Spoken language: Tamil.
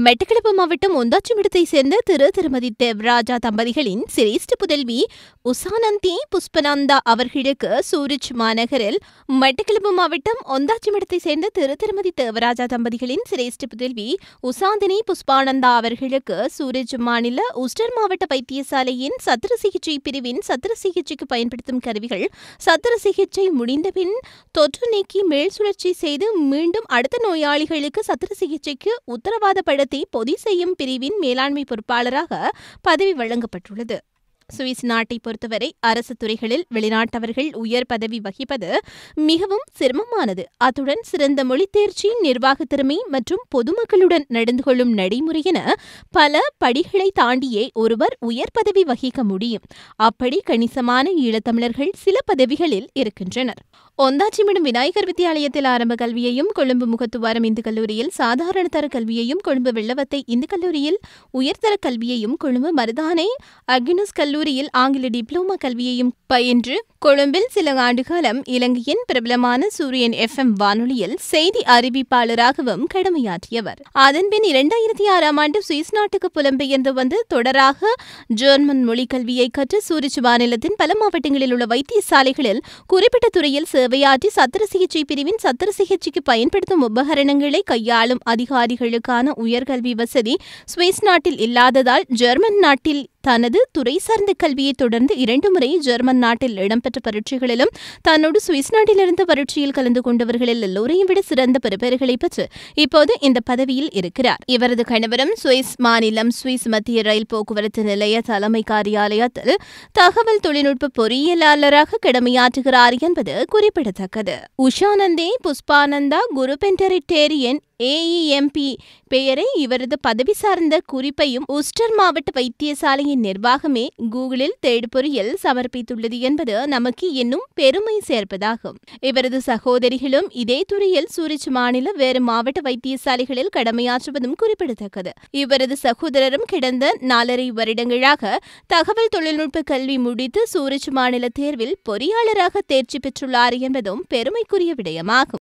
மெட்டக்களப்பு மாவட்டம் ஒந்தாச்சிமடத்தை சேர்ந்த திருமதி தேவராஜா தம்பதிகளின் சிரேஷ்ட புதல்வி உசானந்தி புஷ்பநந்தா அவர்களுக்கு சூரிச் மாநகரில் மெட்டக்களப்பு மாவட்டம் ஒந்தாச்சிமடத்தை சேர்ந்த திருமதி தேவராஜா தம்பதிகளின் சிரேஷ்ட புதல்வி உசாந்தினி புஷ்பானந்தா அவர்களுக்கு சூரிச் மாநில உஸ்டர் மாவட்ட வைத்தியசாலையின் சத்திர சிகிச்சை பிரிவின் சத்திர சிகிச்சைக்கு பயன்படுத்தும் கருவிகள் சத்திர சிகிச்சை முடிந்தபின் தொற்று நீக்கி மேல் சுழற்சி செய்து மீண்டும் அடுத்த நோயாளிகளுக்கு சத்திர சிகிச்சைக்கு உத்தரவாதப்படுத்தி பொதி செய்யும் பிரிவின் மேலாண்மை பொறுப்பாளராக பதவி வழங்கப்பட்டுள்ளது. சுவிஸ் நாட்டை பொறுத்தவரை அரசு துறைகளில் வெளிநாட்டவர்கள் உயர் பதவி வகிப்பது மிகவும் சிரமமானது. அத்துடன் சிறந்த மொழி தேர்ச்சி, நிர்வாக திறமை மற்றும் பொதுமக்களுடன் நடந்து கொள்ளும் நடைமுறை என பல படிகளை தாண்டியே ஒருவர் உயர் பதவி வகிக்க முடியும். அப்படி கணிசமான ஈழத்தமிழர்கள் சில பதவிகளில் இருக்கின்றனர். ஒந்தாச்சிமடம் விநாயகர் வித்தியாலயத்தில் ஆரம்ப கல்வியையும், கொழும்பு முகத்துவாரம் இந்து கல்லூரியில் சாதாரண தர கல்வியையும், கொழும்பு வெள்ளவத்தை இந்து கல்லூரியில் உயர்தர கல்வியையும், கொழும்பு மருதானை அக்யூனஸ் கல்லூரியில் ஆங்கில டிப்ளோமா கல்வியையும் பயின்று கொழும்பில் சில ஆண்டுகாலம் இலங்கையின் பிரபலமான சூரியன் FM வானொலியில் செய்தி அறிவிப்பாளராகவும் கடமையாற்றியவர். அதன்பின் 2006ஆம் ஆண்டு சுவிஸ் நாட்டுக்கு புலம்பெயர்ந்து வந்து தொடராக ஜெர்மன் மொழி கல்வியை கற்று சூரிச் மாநிலத்தின் பல மாவட்டங்களில் உள்ள வைத்தியசாலைகளில் குறிப்பிட்ட துறையில் சேவையாற்றி சத்திர சிகிச்சை பிரிவின் சத்திர சிகிச்சைக்கு பயன்படுத்தும் உபகரணங்களை கையாளும் அதிகாரிகளுக்கான உயர்கல்வி வசதி சுவிஸ் நாட்டில் இல்லாததால் ஜெர்மன் நாட்டில் தனது துறை சார்ந்த கல்வியை தொடர்ந்து 2 முறை ஜெர்மன் நாட்டில் இடம்பெற்ற பரீட்சைகளிலும் தன்னோடு சுவிஸ் நாட்டிலிருந்து பரீட்சையில் கலந்து கொண்டவர்களில் எல்லோரையும் விட சிறந்த பெறுபேறுகளை பெற்று இப்போது இந்த பதவியில் இருக்கிறார். இவரது கணவரும் சுவிஸ் மாநிலம் சுவிஸ் மத்திய ரயில் போக்குவரத்து நிலைய தலைமை காரியாலயத்தில் தகவல் தொழில்நுட்ப பொறியியலாளராக கடமையாற்றுகிறார் என்பது குறிப்பிடத்தக்கது. உஷானந்தே புஷ்பானந்தா குருபென்டரிட்டேரியன் AEMP பெயரை இவரது பதவி சார்ந்த குறிப்பையும் உஸ்டர் மாவட்ட வைத்தியசாலையின் நிர்வாகமே கூகுளில் தேடுபொறியில் சமர்ப்பித்துள்ளது என்பது நமக்கு இன்னும் பெருமை சேர்ப்பதாகும். இவரது சகோதரிகளும் இதே துறையில் சூரிச் மாநில வேறு மாவட்ட வைத்தியசாலைகளில் கடமையாற்றுவதும் குறிப்பிடத்தக்கது. இவரது சகோதரரும் கடந்த 4.5 வருடங்களாக தகவல் தொழில்நுட்ப கல்வி முடித்து சூரிச் மாநில தேர்வில் பொறியாளராக தேர்ச்சி பெற்றுள்ளார் என்பதும் பெருமைக்குரிய விடயமாகும்.